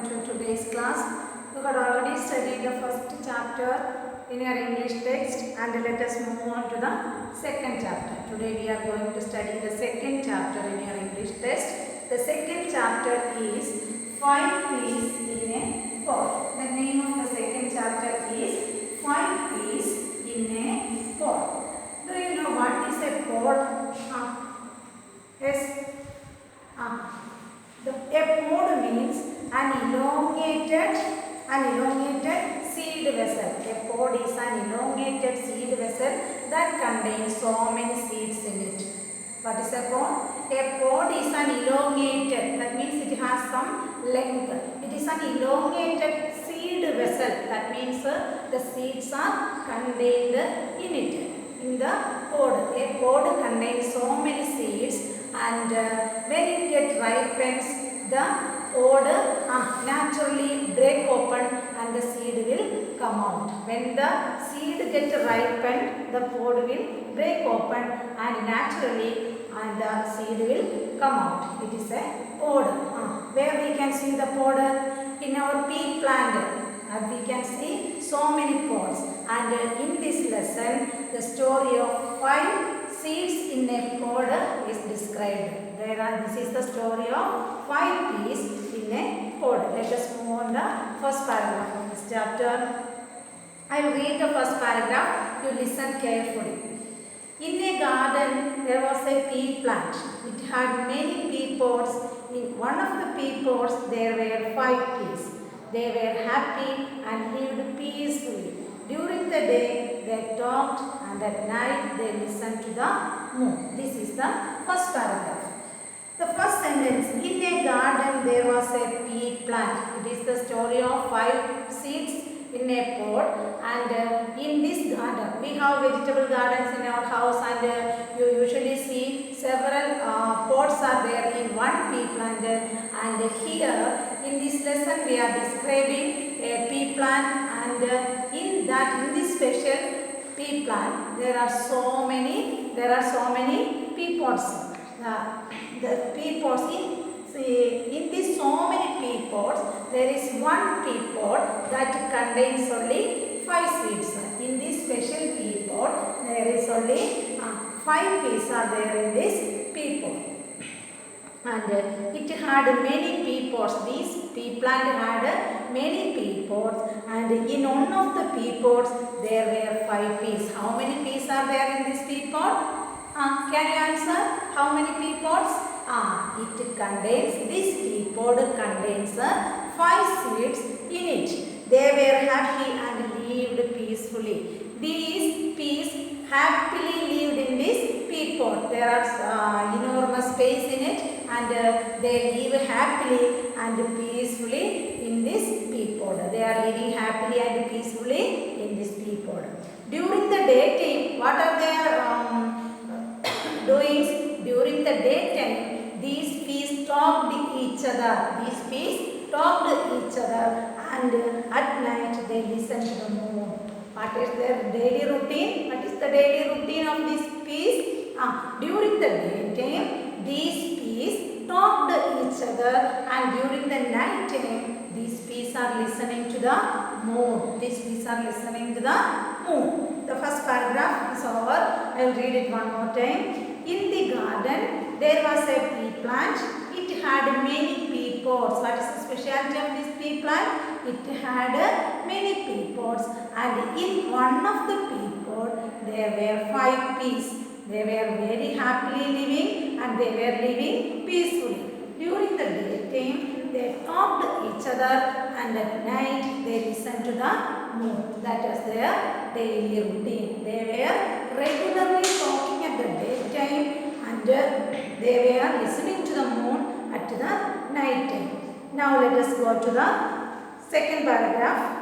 welcome to today's class. You had already studied the first chapter in your English text and let us move on to the second chapter. Today we are going to study the second chapter in your English text. The second chapter is 5 Peas in a Pod. The name of the second chapter is 5 Peas in a Pod. Do you know what is a pod? Yes. A pod means an elongated seed vessel. A pod is an elongated seed vessel that contains so many seeds in it. What is a pod? A pod is an elongated, that means it has some length. It is an elongated seed vessel, that means the seeds are contained in it. In the pod, a pod contains so many seeds, and when it gets ripens, the pod naturally break open and the seed will come out. When the seed gets ripened, the pod will break open and naturally the seed will come out. It is a pod. Where we can see the pod? In our pea plant. We can see so many pods, and in this lesson the story of 5 seeds in a pod is described. This is the story of 5 peas in a pod. Let us move on the first paragraph of this chapter. I will read the first paragraph. You listen carefully. In a garden there was a pea plant. It had many pea pods. In one of the pea pods there were 5 peas. They were happy and lived peacefully. During the day they talked, and at night they listened to the moon. This is the first paragraph. The first sentence, in a garden there was a pea plant. It is the story of 5 seeds in a pod, and in this garden we have vegetable gardens in our house, and you usually see several pods are there in one pea plant, and here in this lesson we are describing a pea plant, and in this special pea plant there are so many pea pods. The pea pods in this so many pea pods there is one pea pod that contains only 5 seeds. In this special pea pod there is only 5 peas are there in this pea pod. And it had many pea pods. This pea plant had many pea pods, and in one of the pea pods there were 5 peas. How many peas are there in this pea pod? Can you answer? How many pea pods? This pea pod contains 5 seeds in it. They were happy and lived peacefully. These peas happily lived in this pea pod. There are enormous space in it, and they live happily and peacefully in this pea pod. They are living happily and peacefully in this pea pod. During the daytime, what are their doings? During the daytime, these peas talked to each other. And at night they listened to the moon. What is their daily routine? What is the daily routine of these peas? During the daytime, these peas talked to each other, and during the night time, these peas are listening to the moon. These peas are listening to the moon. The first paragraph is over. I will read it one more time. In the garden, there was a pea plant. It had many pea pods. What is the specialty of this pea plant? It had many pea pods, and in one of the pea pods there were 5 peas. They were very happily living, and they were living peacefully. During the daytime they talked to each other, and at night they listened to the moon. That was their daily routine. They were regularly talking at the daytime, and they were listening to the moon at the night time. Now let us go to the second paragraph.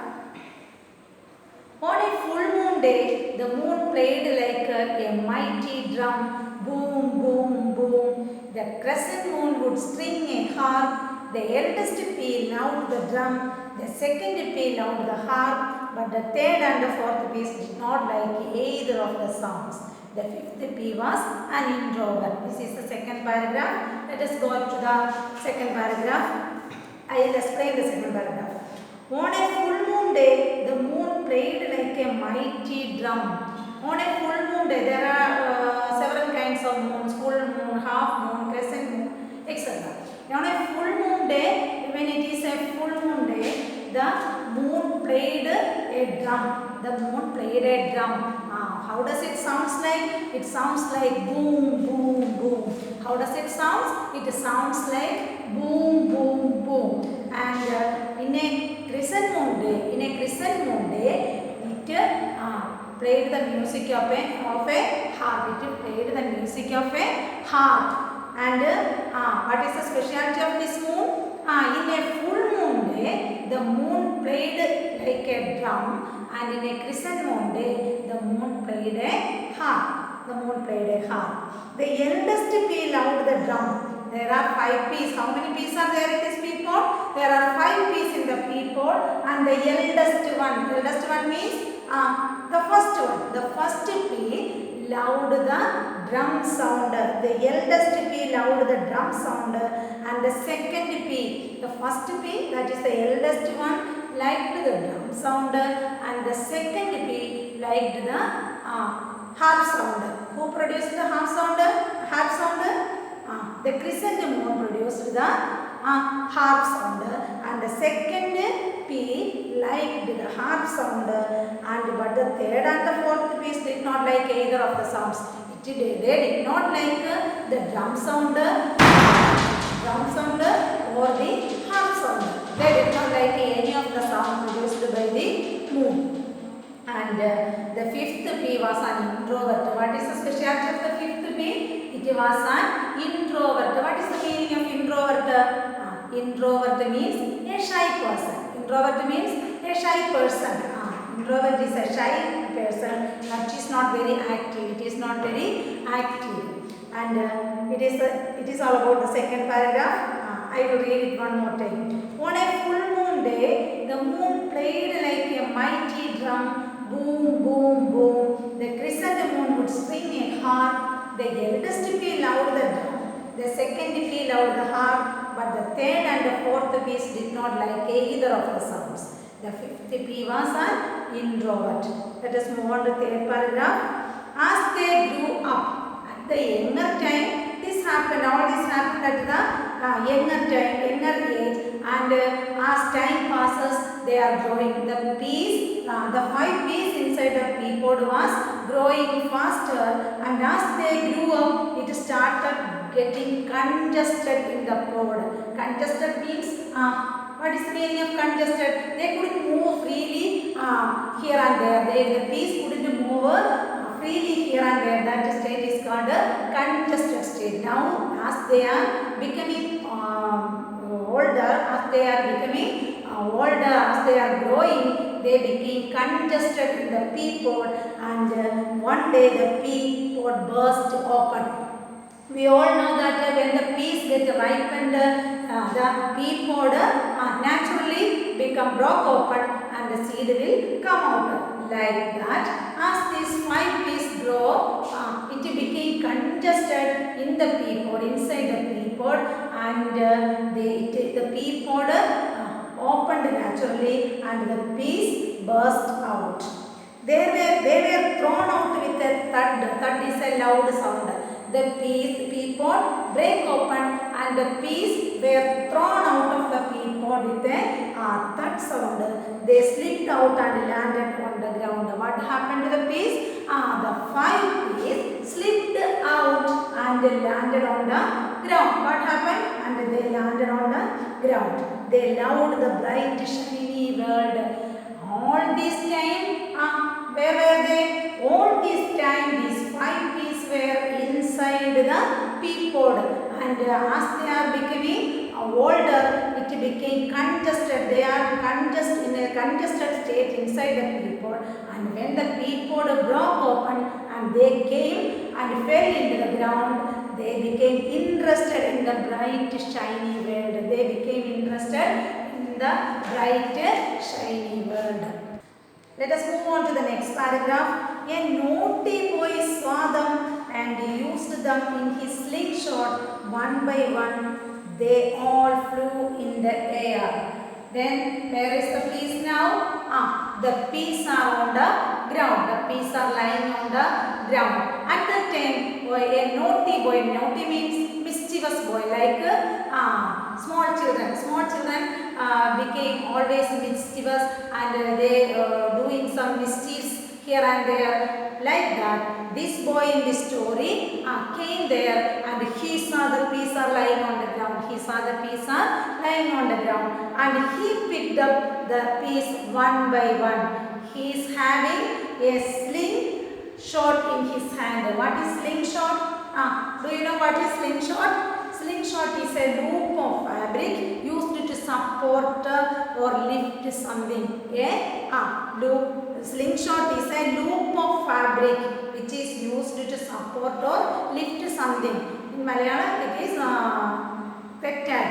On a full moon day, the moon played like a mighty drum. Boom, boom, boom. The crescent moon would string a harp. The eldest pea gnawed the drum. The second pea gnawed the harp. But the third and the fourth peas did not like either of the sounds. The fifth pea was an introvert. This is the second paragraph. Let us go to the second paragraph. I will explain the second paragraph. On a full moon day, the moon played like a mighty drum. On a full moon day, there are several kinds of moons: full moon, half moon, crescent moon, etc. On a full moon day, when it is a full moon day, the moon played a drum. The moon played a drum. How does it sounds like? It sounds like boom, boom, boom. How does it sound? It sounds like boom, boom, boom. And in a crescent moon day, it played the music of a harp. It played the music of a harp. And what is the specialty of this moon? In a full moon day, the moon played like a drum, and in a crescent moon day, the moon played a harp. The eldest pea loved the drum. There are 5 peas. How many peas are there in this pea pod? There are 5 peas in the pea pod, and the eldest one means the first one. The first pea loved the drum sound. The eldest pea loved the drum sound, and the second pea, the first pea, that is the eldest one, liked the drum sound, and the second pea liked the harp sound. Who produced the harp sound? The crescent moon produced the harp sound, and the second pea liked the harp sound, but the third and the fourth peas did not like either of the sounds. They did not like the drum sound or the harp sound. They did not like any of the sound produced by the moon. And the fifth pea was an introvert. What is the specialty of the fifth pea? It was an introvert. What is the meaning of introvert? Introvert means a shy person. Introvert is a shy person, which is not very active. And it is all about the second paragraph. I will read it one more time. On a full moon day, the moon played like a mighty drum. Boom, boom, boom. The crescent moon would swing a harp. The eldest pea loved the drum. The second pea loved the harp, but the third and the fourth peas did not like either of the sounds. The fifth pea was an introvert. Let us move on to the third paragraph. As they grew up, at the younger time, all this happened at the younger age, and as time passes, they are growing. The 5 peas inside the pea pod was growing faster, and as they grew up, it started getting congested in the pod. Congested means, what is the meaning of congested? They couldn't move freely here and there. The peas couldn't move freely here and there. That state is called a congested state. Now, as they are becoming older, as they are growing, they became congested in the pea pod, and one day the pea pod burst open. We all know that when the peas get ripened, the pea pod naturally broke open, and the seed will come out. Like that, as these 5 peas grow, it became congested in the pea pod, inside the pea pod, and the pea pod opened naturally, and the peas burst out. They were thrown out with a thud. Thud is a loud sound. The pea pod break open, and the peas were thrown out of the pea pod with a thud sound. They slipped out and landed on the ground. What happened to the peas? The 5 peas slipped out and landed on the ground. What happened? And they landed on the ground. They loved the bright, shiny world. All this time, where were they? All this time, these 5 peas were inside the pea pod, and as they are becoming older, it became congested. They are in a congested state inside the pea pod, and when the pea pod broke open and they came and fell into the ground, they became interested in the bright, shiny world. They became interested in the bright, shiny world. Let us move on to the next paragraph. A naughty boy saw them and used them in his slingshot. One by one, they all flew in the air. air. Then where is the peas now? The peas are on the ground. The peas are lying on the ground. At that time, a naughty boy. Naughty means mischievous boy, like small children. Small children became always mischievous, and they doing some mischiefs here and there. Like that, this boy in this story came there, and he saw the peas are lying on the ground. He saw the peas are lying on the ground, and he picked up the peas one by one. He is having a slingshot in his hand. What is slingshot? Do you know what is slingshot? Slingshot is a loop of fabric used to support or lift something. Loop. Slingshot is a loop of fabric which is used to support or lift something. In Malayalam it is pettal.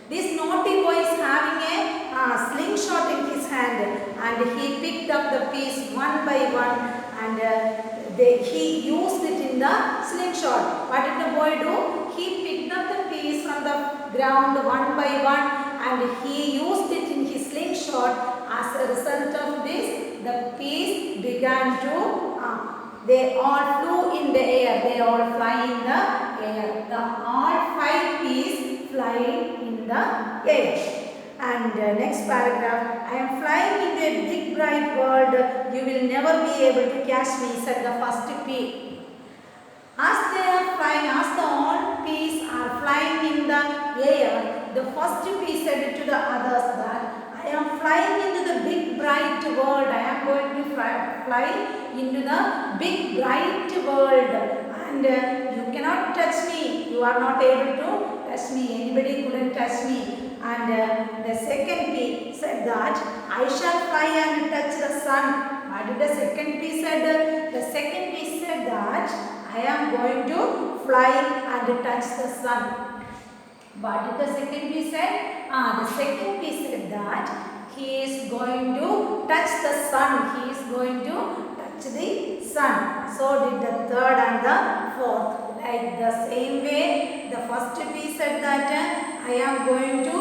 This naughty boy is having a slingshot in his hand, and he picked up the peas one by one, and he used it in the slingshot. What did the boy do? He picked up the peas from the ground one by one, and he used it in his slingshot. As a result of this, the peas began to, they all flew in the air. They all fly in the air. All 5 peas fly in the air. And next paragraph, I am flying into a big bright world. You will never be able to catch me, said the first pea. As they are flying, as the all peas are flying in the air, the first pea said to the others that I am flying into the big bright world. I am going to fly into the big bright world, and you cannot touch me. You are not able to touch me. Anybody couldn't touch me. And the second pea said that I shall fly and touch the sun. What did the second pea said? The second pea said that I am going to fly and touch the sun. What did the second pea say? The second pea said that he is going to touch the sun. He is going to touch the sun. So did the third and the fourth. Like the same way, the first pea said that I am going to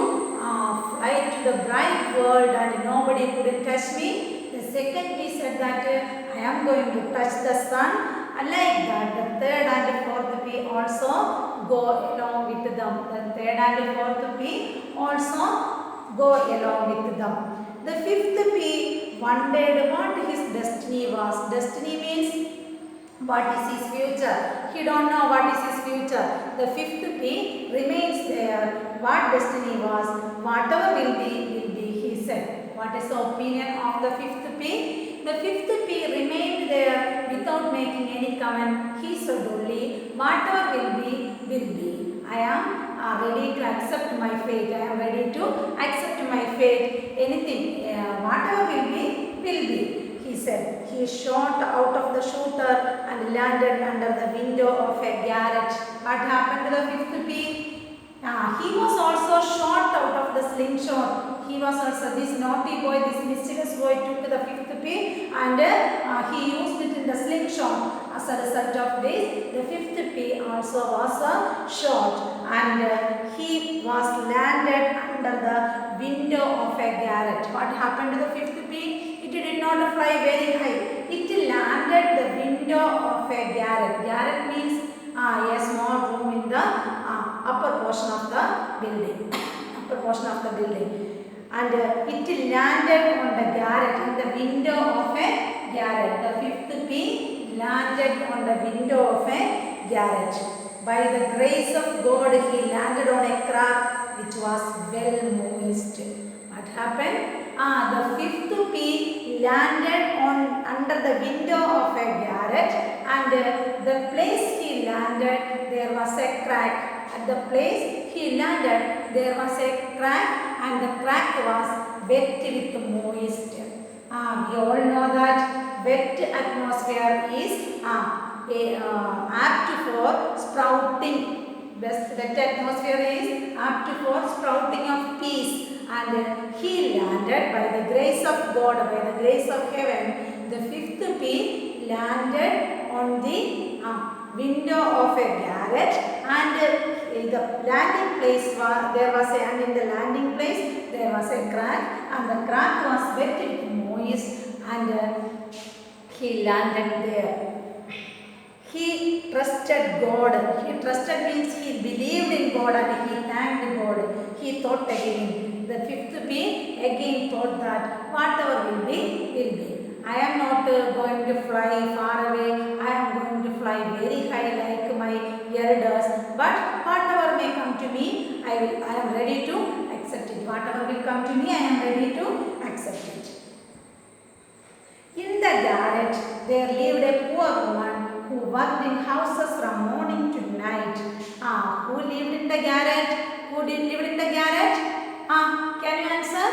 fly to the bright world and nobody couldn't touch me. The second pea said that I am going to touch the sun. Like that, the third and the fourth pea also go along with them. The third and the fourth pea also go along with them. The fifth pea wondered what his destiny was. Destiny means what is his future. He don't know what is his future. The fifth pea remains there. What destiny was, whatever will be, he said. What is the opinion of the fifth pea? The fifth pea remained there without making any comment. He said only, whatever will be. I am ready to accept my fate. I am ready to accept my fate. Anything, whatever will be, he said. He shot out of the shooter and landed under the window of a garage. What happened to the fifth pea? He was also shot out of the slingshot. He was also, this naughty boy, this mischievous boy took the fifth pea and he used it in the slingshot. As a result of this, the fifth pea also was shot, and he was landed under the window of a garret. What happened to the fifth pea? It did not fly very high. It landed the window of a garret. Garret means a small room in the upper portion of the building. And it landed on the garret, in the window of a garret. The fifth pea landed on the window of a garret. By the grace of God, he landed on a crack which was well moist. What happened? The fifth pea landed under the window of a garret, and the place he landed, there was a crack. At the place he landed, there was a crack, and the crack was wet with moist. We all know that wet atmosphere is apt for sprouting. Wet atmosphere is apt for sprouting of peas. And he landed, by the grace of God, by the grace of heaven, the fifth pea landed on the window of a garret, and the landing place was, and in the landing place was a crack and the crack was wet with moist and he landed there. He trusted God. He trusted means he believed in God and he thanked God. He thought again. The fifth P again thought that whatever will be, will be. I am not going to fly far away. I am going to fly very high like my elders. But whatever may come to me, I am ready to accept it. Whatever will come to me, I am ready to accept it. In the garret, there lived a poor woman who worked in houses from morning to night. Who lived in the garret? Who lived in the garret? Can you answer?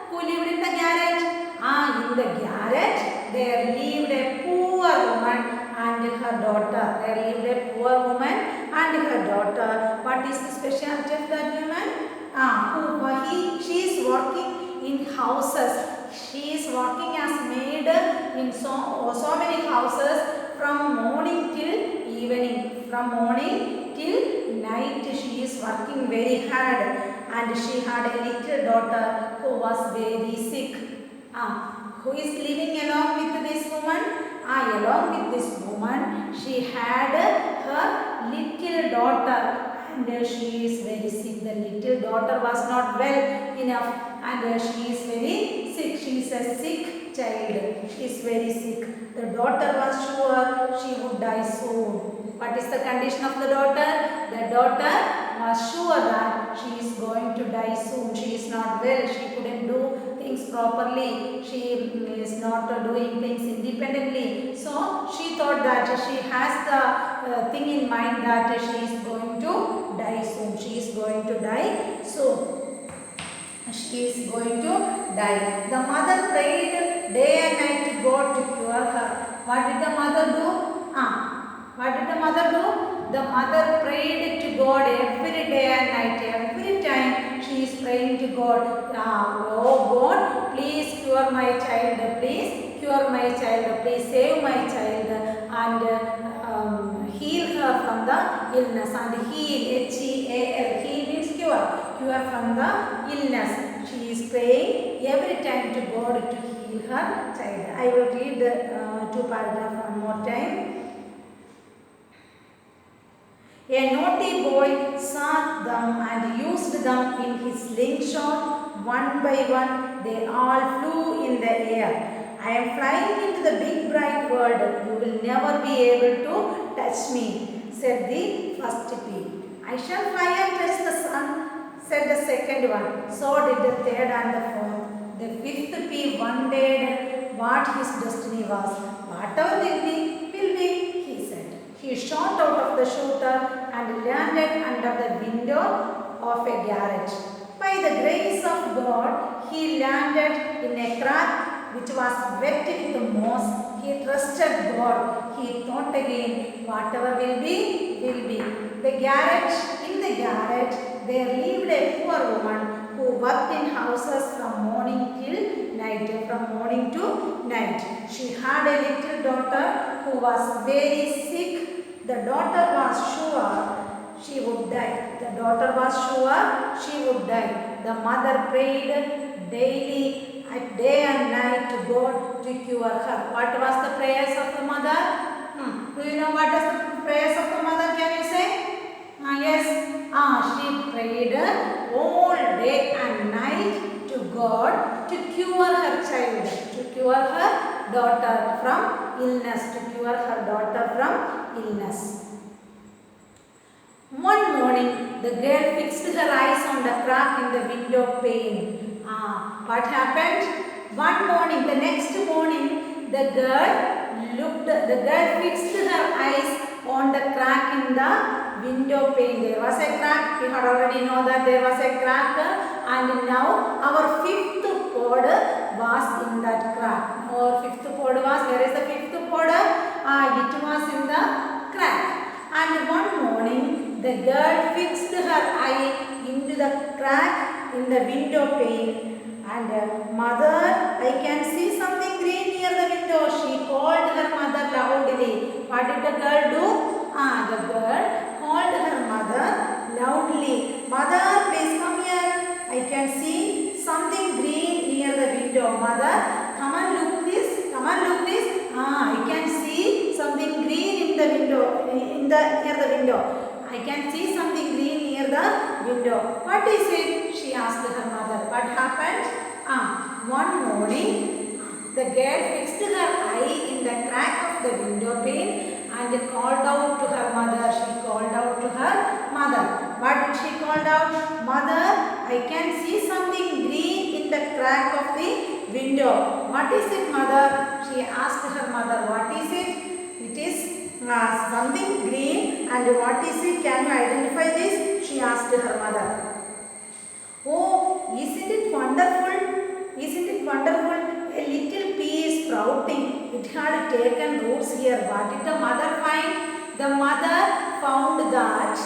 Who lived in the garret? In the garret, there lived a poor woman and her daughter. There lived a poor woman and her daughter. What is the specialty of that woman? She is working in houses. She is working as maid in so many houses from morning till evening. From morning till night she is working very hard and she had a little daughter who was very sick. Who is living along with this woman? Along with this woman she had her little daughter and she is very sick. The little daughter was not well enough and she is very sick. She is a sick child. She is very sick. The daughter was sure she would die soon. What is the condition of the daughter? The daughter was sure that she is going to die soon. She is not well. She couldn't do things properly. She is not doing things independently. So she thought that she has the thing in mind that she is going to die soon. She is going to die soon. She is going to die. The mother prayed day and night to God to cure her. What did the mother do? What did the mother do? The mother prayed to God every day and night. Every time she is praying to God. Oh God, please cure my child. Please cure my child. Please save my child. And heal her from the illness. And heal, H-E-A-L. Heal means cure. Cure from the illness. She is praying every time to God to heal her child. I will read the two paragraphs one more time. A naughty boy saw them and used them in his slingshot. One by one, they all flew in the air. I am flying into the big bright world. You will never be able to touch me, said the first pea. I shall fly and touch the sun, said the second one. So did the third and the fourth. The fifth pea wondered what his destiny was. Whatever will be, he said. He shot out of the shooter and landed under the window of a garret. By the grace of God, he landed in a crack which was wet with moss. He trusted God. He thought again, whatever will be, will be. In the garret, there lived a poor woman who worked in houses from morning till night. From morning to night. She had a little daughter who was very sick. The daughter was sure she would die. The daughter was sure she would die. The mother prayed daily, day and night to God to cure her. What was the prayers of the mother? Do you know what is the prayers of the mother? Can you say? Yes. She prayed all day and night to God to cure her child, to cure her daughter from illness, to cure her daughter from illness. One morning, the girl fixed her eyes on the crack in the window pane. What happened? One morning, the next morning, the girl fixed her eyes on the crack in the window pane. There was a crack. We had already know that there was a crack, and now our fifth pod was in that crack. Our fifth pod was, where is the fifth pod? It was in the crack. And one morning, the girl fixed her eye into the crack in the window pane. And mother, I can see something green near the window. She called her mother loudly. What did the girl do? The girl called her mother loudly. Mother, please come here. I can see something window. Mother, come and look this. Come and look this. I can see something green in the window. Near the window. I can see something green near the window. What is it? She asked her mother. What happened? One morning, the girl fixed her eye in the crack of the window pane and called out to her mother. She called out to her mother. What did she call out? Mother, I can see something green in the crack of the window. What is it, mother? She asked her mother. What is it? It is something green. And what is it? Can you identify this? She asked her mother. Oh, isn't it wonderful? Isn't it wonderful? A little pea is sprouting. It had taken roots here. What did the mother find? The mother found that.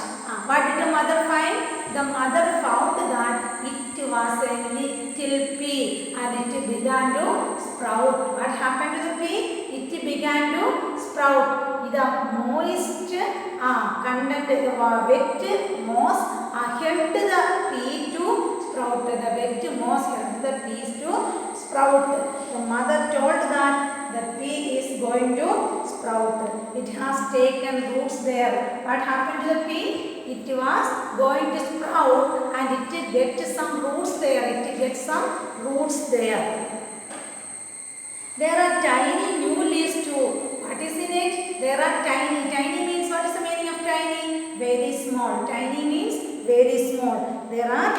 What did the mother find? The mother found that it was a little pea and it began to sprout. What happened to the pea? It began to sprout. The moist content, the wet moss helped the pea to sprout. The wet moss helped the peas to sprout. The mother told that the pea is going to sprout. It has taken roots there. What happened to the pea? It was going to sprout and it get some roots there. It gets some roots there. There are tiny new leaves too. What is in it? There are tiny. Tiny means, what is the meaning of tiny? Very small. Tiny means very small. There are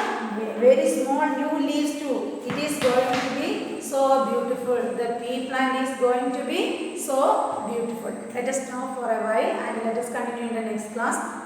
very small new leaves too. It is going to be so beautiful. The pea plant is going to be so beautiful. Let us stop for a while and let us continue in the next class.